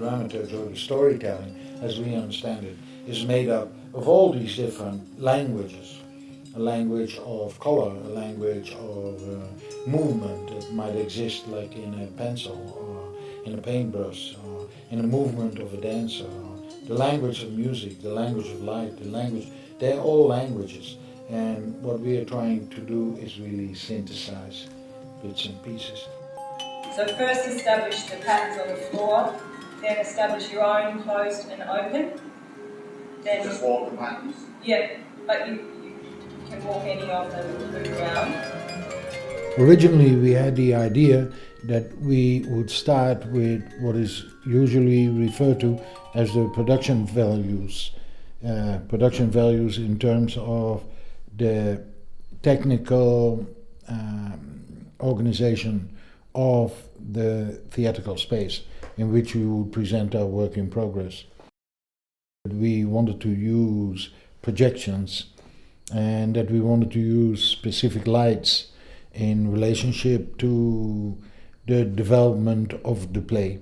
dramaturgy or the storytelling, as we understand it, is made up of all these different languages. A language of color, a language of movement that might exist like in a pencil or in a paintbrush or in a movement of a dancer, or the language of music, the language of light, the language, they're all languages. And what we are trying to do is really synthesize bits and pieces. So first establish the patterns on the floor, then establish your own closed and open. Then just walk the patterns? Yeah, but you can walk any of them, move around. Originally we had the idea that we would start with what is usually referred to as the production values. Production values in terms of the technical organization of the theatrical space in which we would present our work in progress. We wanted to use projections and that we wanted to use specific lights in relationship to the development of the play.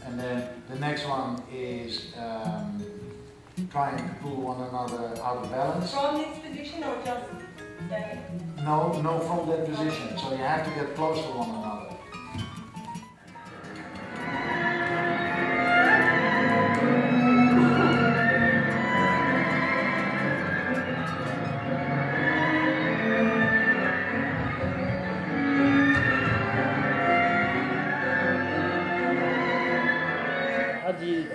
And then the next one is trying to pull one another out of balance. From this position or just there? No, from that position. So you have to get close to one another.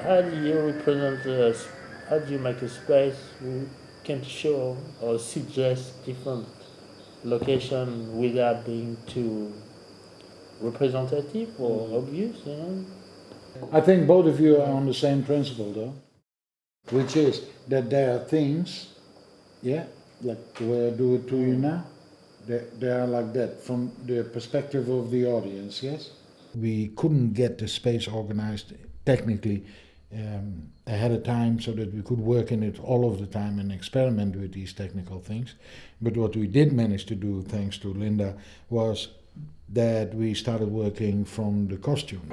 How do you represent this? How do you make a space who can show or suggest different location without being too representative or obvious, you know? I think both of you are on the same principle though, which is that there are things, yeah, like the way I do it to you now, they are like that from the perspective of the audience, yes? We couldn't get the space organized technically ahead of time so that we could work in it all of the time and experiment with these technical things. But what we did manage to do, thanks to Linda, was that we started working from the costume.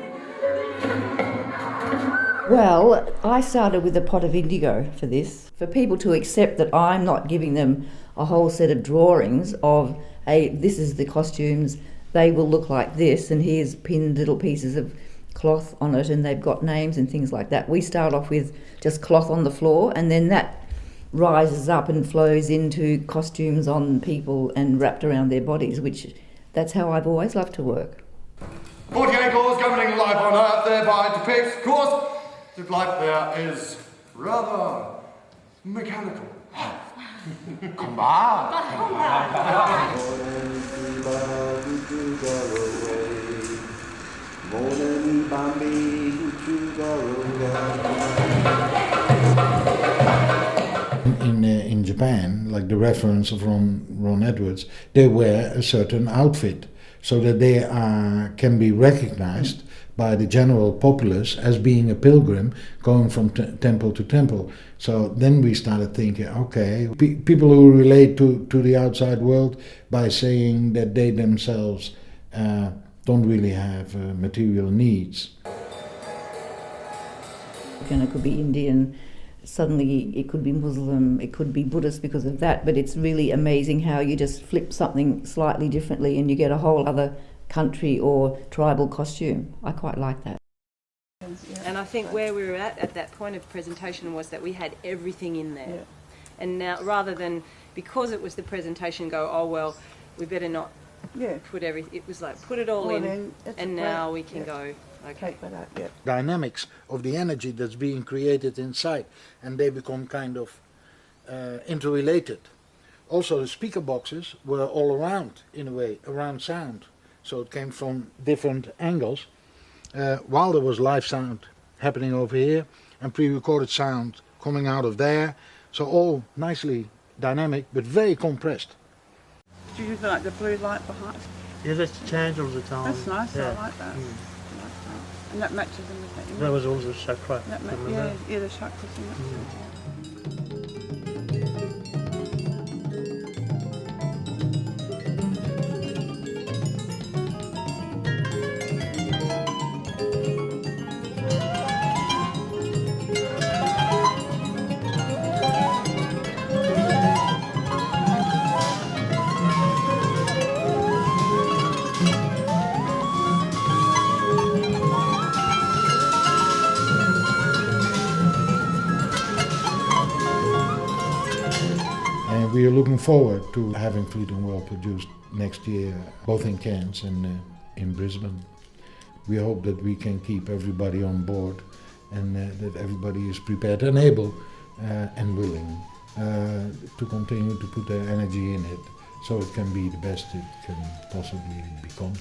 Well, I started with a pot of indigo for this, for people to accept that I'm not giving them a whole set of drawings of, hey, this is the costumes, they will look like this, and here's pinned little pieces of cloth on it and they've got names and things like that. We start off with just cloth on the floor and then that rises up and flows into costumes on people and wrapped around their bodies, which that's how I've always loved to work. 48 laws governing life on Earth thereby depicts, of course, that life there is rather mechanical. Come In Japan, like the reference of Ron Edwards, they wear a certain outfit so that they can be recognized by the general populace as being a pilgrim going from temple to temple. So then we started thinking, okay, people who relate to the outside world by saying that they themselves don't really have material needs. And it could be Indian, suddenly it could be Muslim, it could be Buddhist because of that, but it's really amazing how you just flip something slightly differently and you get a whole other country or tribal costume. I quite like that. And I think where we were at that point of presentation was that we had everything in there. Yeah. And now, rather than, because it was the presentation, go, oh well, we better not put everything, it was like, put it all in, and now we can go, okay. Dynamics of the energy that's being created inside, and they become kind of interrelated. Also the speaker boxes were all around, in a way, around sound. So it came from different angles, while there was live sound happening over here, and pre-recorded sound coming out of there. So all nicely dynamic, but very compressed. Do you like the blue light behind? Yeah, that's changed all the time. That's nice, yeah. I like that. And that matches in with that. That was all the chakra. Yeah, the chakras in that. looking forward to having Fleeting World produced next year, both in Cairns and in Brisbane. We hope that we can keep everybody on board and that everybody is prepared and able and willing to continue to put their energy in it so it can be the best it can possibly become.